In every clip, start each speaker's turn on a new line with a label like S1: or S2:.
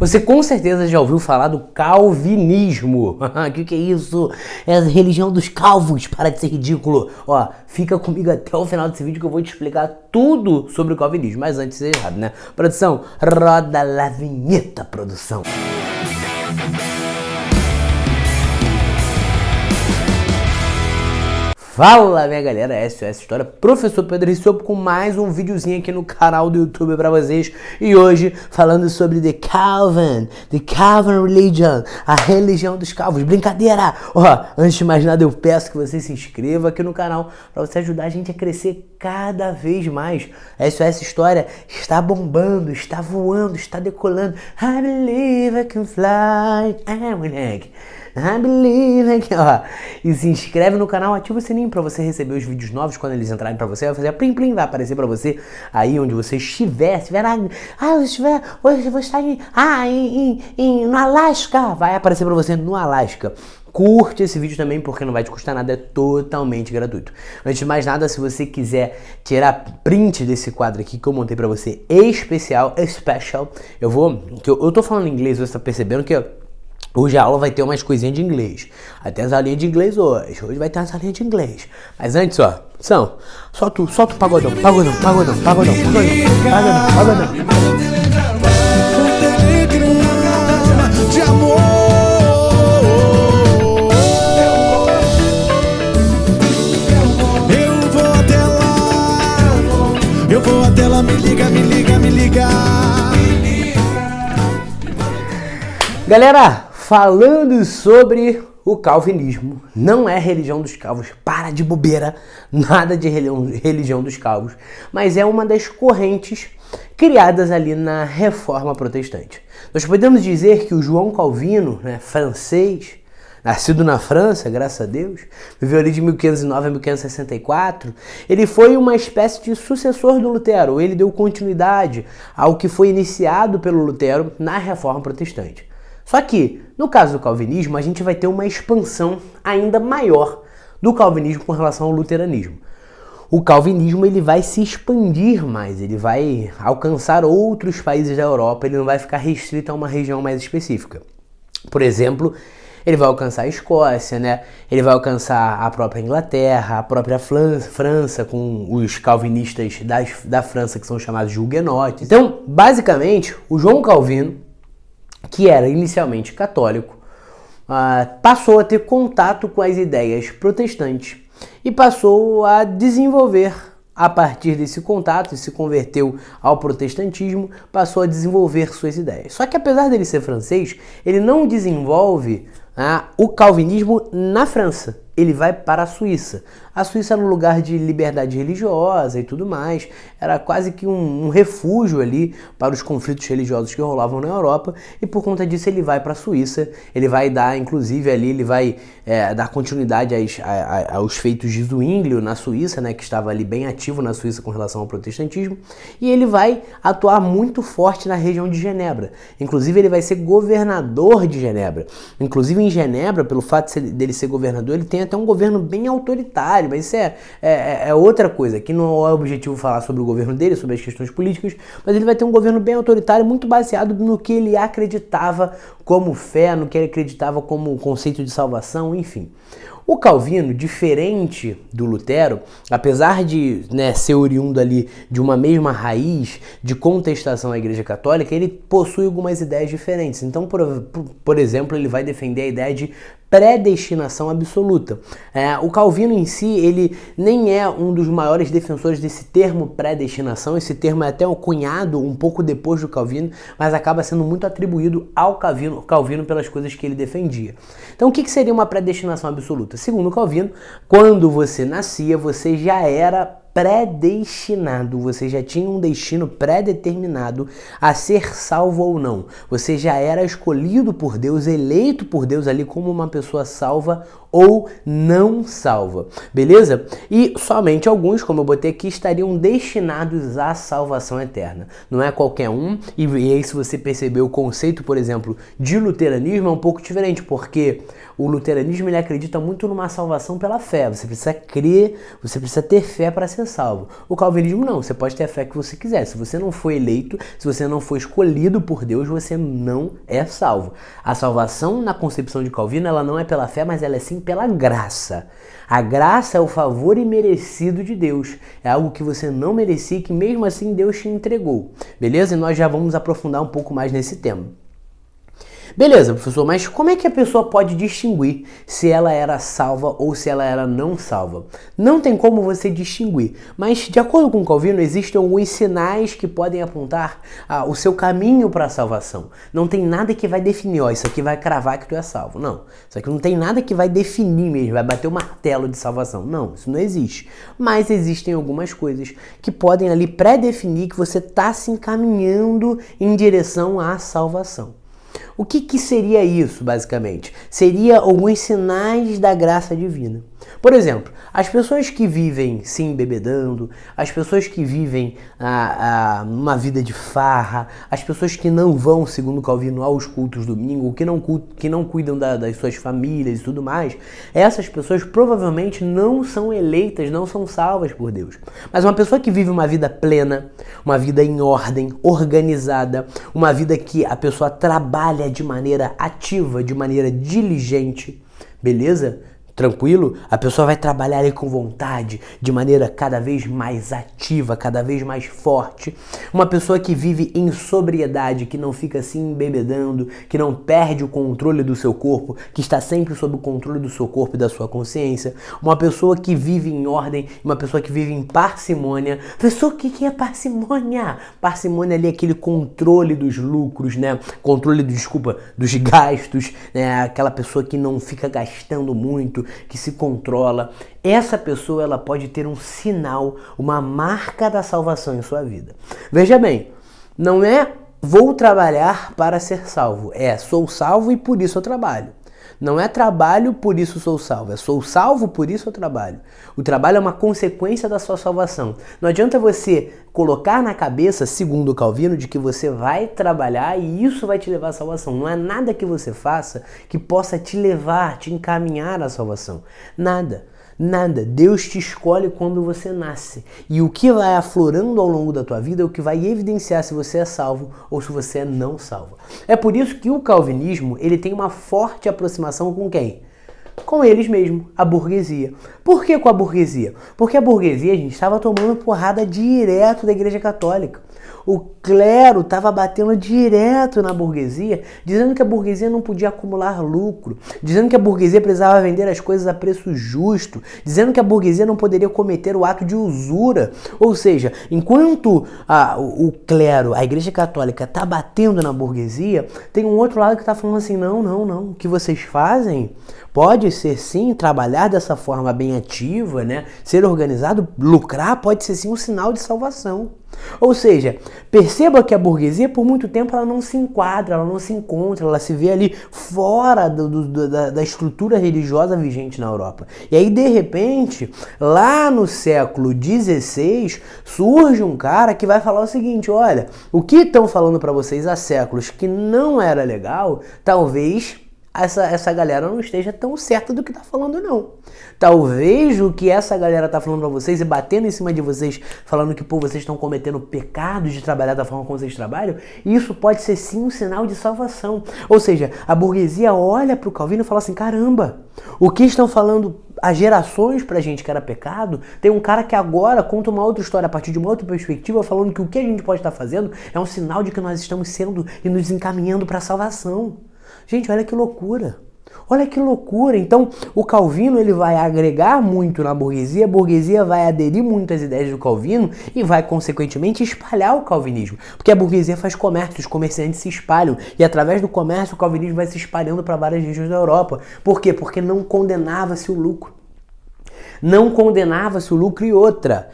S1: Você com certeza já ouviu falar do calvinismo. O que é isso? É a religião dos calvos, para de ser ridículo. Ó, fica comigo até o final desse vídeo que eu vou te explicar tudo sobre o calvinismo. Mas antes de ser errado, né? Produção, roda a vinheta, produção. Fala minha galera, SOS História, Professor Pedro Rissopo com mais um videozinho aqui no canal do YouTube pra vocês. E hoje falando sobre The Calvin Religion, a religião dos calvos. Brincadeira! Ó, antes de mais nada eu peço que você se inscreva aqui no canal pra você ajudar a gente a crescer cada vez mais. A SOS História está bombando, está voando, está decolando. I believe I can fly. Moleque. I believe I can... Ó, e se inscreve no canal, ativa o sininho pra você receber os vídeos novos quando eles entrarem pra você. Vai fazer plim plim, vai aparecer pra você aí onde você estiver. Se tiver eu vou estar no Alasca. Vai aparecer pra você no Alasca. Curte esse vídeo também porque não vai te custar nada, é totalmente gratuito. Antes de mais nada, se você quiser tirar print desse quadro aqui que eu montei pra você, special, eu tô falando inglês, você tá percebendo que hoje a aula vai ter umas coisinhas de inglês. Até as aulinhas de inglês hoje. Hoje vai ter umas aulinhas de inglês. Mas antes, ó, solta o pagodão.
S2: De amor. Eu vou até lá, me liga.
S1: Galera, falando sobre o calvinismo, não é religião dos calvos, para de bobeira, nada de religião dos calvos, mas é uma das correntes criadas ali na Reforma Protestante. Nós podemos dizer que o João Calvino, né, francês, nascido na França, graças a Deus, viveu ali de 1509 a 1564, ele foi uma espécie de sucessor do Lutero, ele deu continuidade ao que foi iniciado pelo Lutero na Reforma Protestante. Só que, no caso do calvinismo, a gente vai ter uma expansão ainda maior do calvinismo com relação ao luteranismo. O calvinismo ele vai se expandir mais, ele vai alcançar outros países da Europa, ele não vai ficar restrito a uma região mais específica. Por exemplo, ele vai alcançar a Escócia, né? Ele vai alcançar a própria Inglaterra, a própria França, com os calvinistas da França que são chamados de huguenotes. Então, basicamente, o João Calvino, que era inicialmente católico, passou a ter contato com as ideias protestantes e passou a desenvolver, a partir desse contato, e se converteu ao protestantismo, passou a desenvolver suas ideias. Só que apesar dele ser francês, ele não desenvolve o calvinismo na França. Ele vai para a Suíça. A Suíça era um lugar de liberdade religiosa e tudo mais. Era quase que um refúgio ali para os conflitos religiosos que rolavam na Europa. E por conta disso ele vai para a Suíça. Ele vai dar, inclusive ali, ele vai dar continuidade aos feitos de Zwinglio na Suíça, né, que estava ali bem ativo na Suíça com relação ao protestantismo. E ele vai atuar muito forte na região de Genebra. Inclusive ele vai ser governador de Genebra. Inclusive em Genebra, pelo fato dele ser governador, ele tem até um governo bem autoritário, mas isso é outra coisa. Aqui não é o objetivo falar sobre o governo dele, sobre as questões políticas, mas ele vai ter um governo bem autoritário, muito baseado no que ele acreditava como fé, no que ele acreditava como conceito de salvação, enfim. O Calvino, diferente do Lutero, apesar de, né, ser oriundo ali de uma mesma raiz de contestação à Igreja Católica, ele possui algumas ideias diferentes. Então, por exemplo, ele vai defender a ideia de predestinação absoluta. O Calvino em si, ele nem é um dos maiores defensores desse termo predestinação. Esse termo é até cunhado um pouco depois do Calvino, mas acaba sendo muito atribuído ao Calvino pelas coisas que ele defendia. Então, o que seria uma predestinação absoluta? Segundo Calvino, quando você nascia, você já era predestinado, você já tinha um destino pré-determinado a ser salvo ou não. Você já era escolhido por Deus, eleito por Deus ali como uma pessoa salva ou não salva, beleza? E somente alguns, como eu botei aqui, estariam destinados à salvação eterna. Não é qualquer um, e aí se você perceber o conceito, por exemplo, de luteranismo é um pouco diferente, porque o luteranismo ele acredita muito numa salvação pela fé. Você precisa crer, você precisa ter fé para ser salvo. O calvinismo não, você pode ter a fé que você quiser. Se você não foi eleito, se você não foi escolhido por Deus, você não é salvo. A salvação na concepção de Calvino, ela não é pela fé, mas ela é sim pela graça. A graça é o favor imerecido de Deus. É algo que você não merecia e que mesmo assim Deus te entregou. Beleza? E nós já vamos aprofundar um pouco mais nesse tema. Beleza, professor, mas como é que a pessoa pode distinguir se ela era salva ou se ela era não salva? Não tem como você distinguir, mas de acordo com Calvino, existem alguns sinais que podem apontar o seu caminho para a salvação. Não tem nada que vai definir, isso aqui vai cravar que tu é salvo. Não, isso aqui não tem nada que vai definir mesmo, vai bater o martelo de salvação. Não, isso não existe. Mas existem algumas coisas que podem ali pré-definir que você está se encaminhando em direção à salvação. O que seria isso, basicamente? Seria alguns sinais da graça divina. Por exemplo, as pessoas que vivem se embebedando, as pessoas que vivem uma vida de farra, as pessoas que não vão, segundo Calvino, aos cultos domingo, que não cuidam das suas famílias e tudo mais, essas pessoas provavelmente não são eleitas, não são salvas por Deus. Mas uma pessoa que vive uma vida plena, uma vida em ordem, organizada, uma vida que a pessoa trabalha de maneira ativa, de maneira diligente, beleza? Tranquilo? A pessoa vai trabalhar ali com vontade, de maneira cada vez mais ativa, cada vez mais forte. Uma pessoa que vive em sobriedade, que não fica se embebedando, que não perde o controle do seu corpo, que está sempre sob o controle do seu corpo e da sua consciência. Uma pessoa que vive em ordem, uma pessoa que vive em parcimônia. Pessoa, o que é parcimônia? Parcimônia ali é aquele controle dos lucros, né? Controle, dos gastos, né? Aquela pessoa que não fica gastando muito, que se controla. Essa pessoa ela pode ter um sinal, uma marca da salvação em sua vida. Veja bem, não é vou trabalhar para ser salvo, é sou salvo e por isso eu trabalho. Não é trabalho, por isso sou salvo. É sou salvo, por isso eu trabalho. O trabalho é uma consequência da sua salvação. Não adianta você colocar na cabeça, segundo Calvino, de que você vai trabalhar e isso vai te levar à salvação. Não é nada que você faça que possa te levar, te encaminhar à salvação. Nada. Nada. Deus te escolhe quando você nasce. E o que vai aflorando ao longo da tua vida é o que vai evidenciar se você é salvo ou se você é não salvo. É por isso que o calvinismo ele tem uma forte aproximação com quem? Com eles mesmos, a burguesia. Por que com a burguesia? Porque a burguesia, a gente estava tomando porrada direto da Igreja Católica. O clero estava batendo direto na burguesia, dizendo que a burguesia não podia acumular lucro, dizendo que a burguesia precisava vender as coisas a preço justo, dizendo que a burguesia não poderia cometer o ato de usura. Ou seja, enquanto o clero, a Igreja Católica está batendo na burguesia, tem um outro lado que está falando assim, não, o que vocês fazem pode ser sim, trabalhar dessa forma bem ativa, né? Ser organizado, lucrar pode ser sim um sinal de salvação. Ou seja, perceba que a burguesia por muito tempo ela não se enquadra, ela não se encontra, ela se vê ali fora da estrutura religiosa vigente na Europa. E aí de repente, lá no século XVI, surge um cara que vai falar o seguinte, olha, o que estão falando para vocês há séculos que não era legal, talvez essa galera não esteja tão certa do que está falando, não. Talvez o que essa galera está falando para vocês e batendo em cima de vocês, falando que pô, vocês estão cometendo pecados de trabalhar da forma como vocês trabalham, isso pode ser sim um sinal de salvação. Ou seja, a burguesia olha para o Calvino e fala assim, caramba, o que estão falando há gerações pra gente que era pecado, tem um cara que agora conta uma outra história a partir de uma outra perspectiva, falando que o que a gente pode estar fazendo é um sinal de que nós estamos sendo e nos encaminhando para a salvação. Gente, olha que loucura. Olha que loucura. Então, o Calvino ele vai agregar muito na burguesia, a burguesia vai aderir muito às ideias do Calvino e vai, consequentemente, espalhar o calvinismo. Porque a burguesia faz comércio, os comerciantes se espalham e, através do comércio, o calvinismo vai se espalhando para várias regiões da Europa. Por quê? Porque não condenava-se o lucro. Não condenava-se o lucro e outra,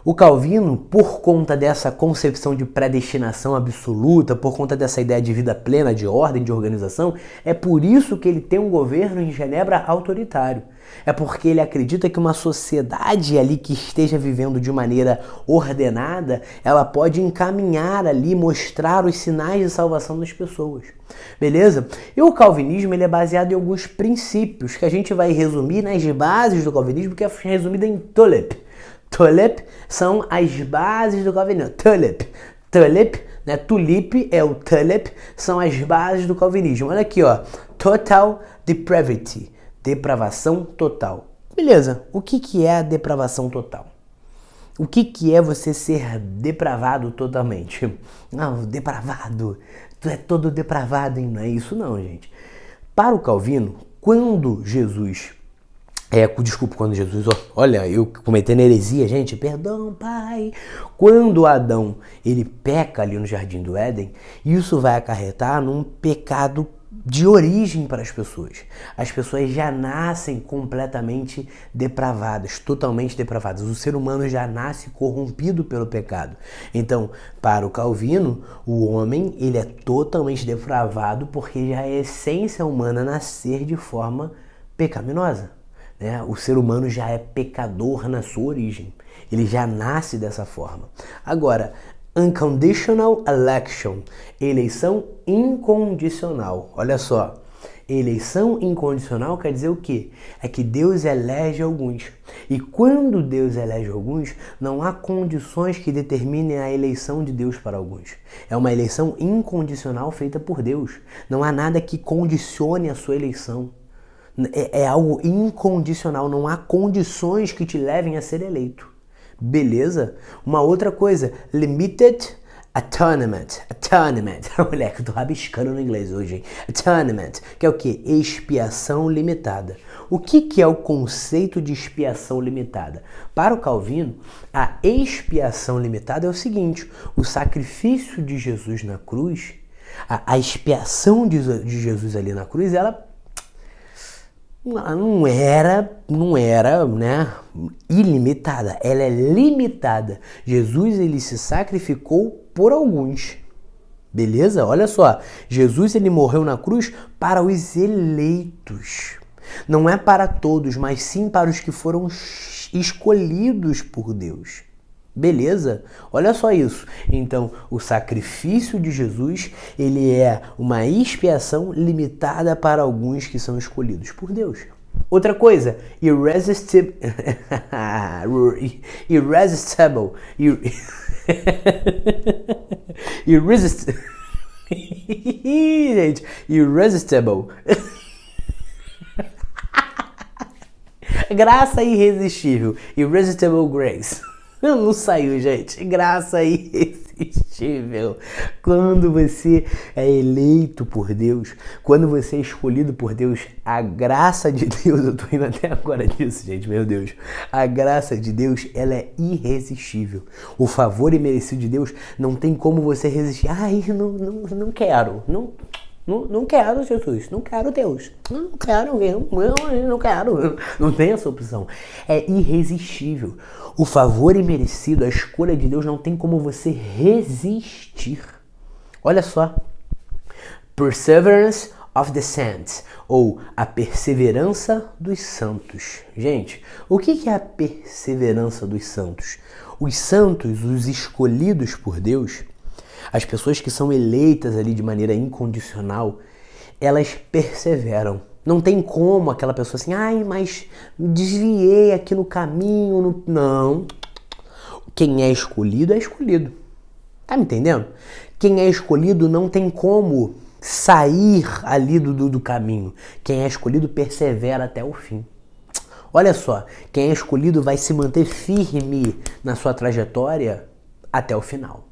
S1: o Calvino, por conta dessa concepção de predestinação absoluta, por conta dessa ideia de vida plena, de ordem, de organização, é por isso que ele tem um governo em Genebra autoritário. É porque ele acredita que uma sociedade ali que esteja vivendo de maneira ordenada, ela pode encaminhar ali, mostrar os sinais de salvação das pessoas. Beleza? E o calvinismo ele é baseado em alguns princípios que a gente vai resumir nas bases do calvinismo, que é resumida em tulip. Tulip são as bases do calvinismo. Tulip, né? Tulip é o tulip, são as bases do calvinismo. Olha aqui, ó. Total depravity. Depravação total. Beleza, o que é a depravação total? O que é você ser depravado totalmente? Não, depravado, tu é todo depravado, hein? Não é isso não, gente. Para o Calvino, quando Jesus... quando Jesus... Olha, eu cometendo heresia, gente, perdão, pai. Quando Adão, ele peca ali no Jardim do Éden, isso vai acarretar num pecado de origem para as pessoas. As pessoas já nascem completamente depravadas, totalmente depravadas. O ser humano já nasce corrompido pelo pecado. Então, para o Calvino, o homem ele é totalmente depravado porque já é essência humana nascer de forma pecaminosa. Né? O ser humano já é pecador na sua origem. Ele já nasce dessa forma. Agora, unconditional election, eleição incondicional. Olha só, eleição incondicional quer dizer o quê? É que Deus elege alguns. E quando Deus elege alguns, não há condições que determinem a eleição de Deus para alguns. É uma eleição incondicional feita por Deus. Não há nada que condicione a sua eleição. É algo incondicional, não há condições que te levem a ser eleito. Beleza? Uma outra coisa, limited atonement. Moleque, eu tô rabiscando no inglês hoje, hein? Atonement, que é o quê? Expiação limitada. O que é o conceito de expiação limitada? Para o Calvino, a expiação limitada é o seguinte, o sacrifício de Jesus na cruz, a expiação de Jesus ali na cruz, ela não era, né, ilimitada, ela é limitada. Jesus, ele se sacrificou por alguns. Beleza? Olha só, Jesus, ele morreu na cruz para os eleitos. Não é para todos, mas sim para os que foram escolhidos por Deus. Beleza? Olha só isso. Então, o sacrifício de Jesus, ele é uma expiação limitada para alguns que são escolhidos por Deus. Outra coisa, irresistible. Gente, irresistible. Graça irresistível. Irresistible grace. Não saiu, gente. Graça irresistível. Quando você é eleito por Deus, quando você é escolhido por Deus, a graça de Deus, eu tô indo até agora nisso, gente, meu Deus. A graça de Deus, ela é irresistível. O favor imerecido de Deus, não tem como você resistir. Ai, não quero. Não quero Jesus, não quero Deus, não quero, não quero, não tem essa opção. É irresistível. O favor imerecido, a escolha de Deus não tem como você resistir. Olha só, perseverance of the saints, ou a perseverança dos santos. Gente, o que é a perseverança dos santos? Os santos, os escolhidos por Deus, as pessoas que são eleitas ali de maneira incondicional, elas perseveram. Não tem como aquela pessoa assim, ai, mas desviei aqui no caminho. Não. Quem é escolhido é escolhido. Tá me entendendo? Quem é escolhido não tem como sair ali do caminho. Quem é escolhido persevera até o fim. Olha só, quem é escolhido vai se manter firme na sua trajetória até o final.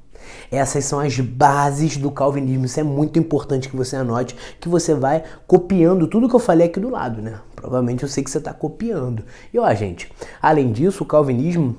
S1: Essas são as bases do calvinismo. Isso é muito importante que você anote, que você vai copiando tudo que eu falei aqui do lado, né? Provavelmente eu sei que você está copiando. E ó, gente, além disso, o calvinismo,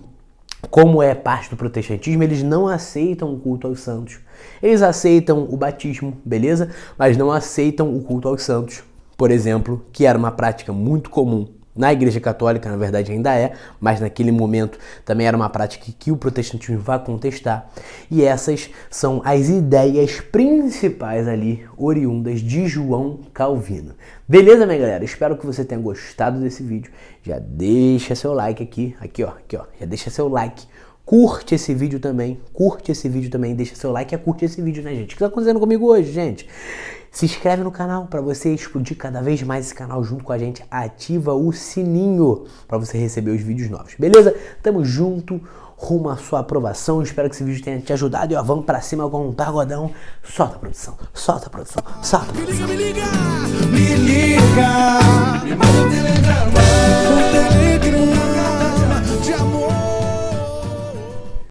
S1: como é parte do protestantismo, eles não aceitam o culto aos santos. Eles aceitam o batismo, beleza? Mas não aceitam o culto aos santos, por exemplo, que era uma prática muito comum Na Igreja Católica, na verdade, ainda é, mas naquele momento também era uma prática que o protestantismo vai contestar. E essas são as ideias principais ali, oriundas de João Calvino. Beleza, minha galera? Espero que você tenha gostado desse vídeo. Já deixa seu like aqui, ó. Já deixa seu like. Curte esse vídeo também, deixa seu like e curte esse vídeo, né, gente? O que tá acontecendo comigo hoje, gente? Se inscreve no canal para você explodir cada vez mais esse canal junto com a gente. Ativa o sininho para você receber os vídeos novos, beleza? Tamo junto, rumo à sua aprovação. Espero que esse vídeo tenha te ajudado. E ó, vamos para cima com um pagodão. Solta a produção, solta a produção, solta a produção.
S2: Me liga, me liga. Me manda um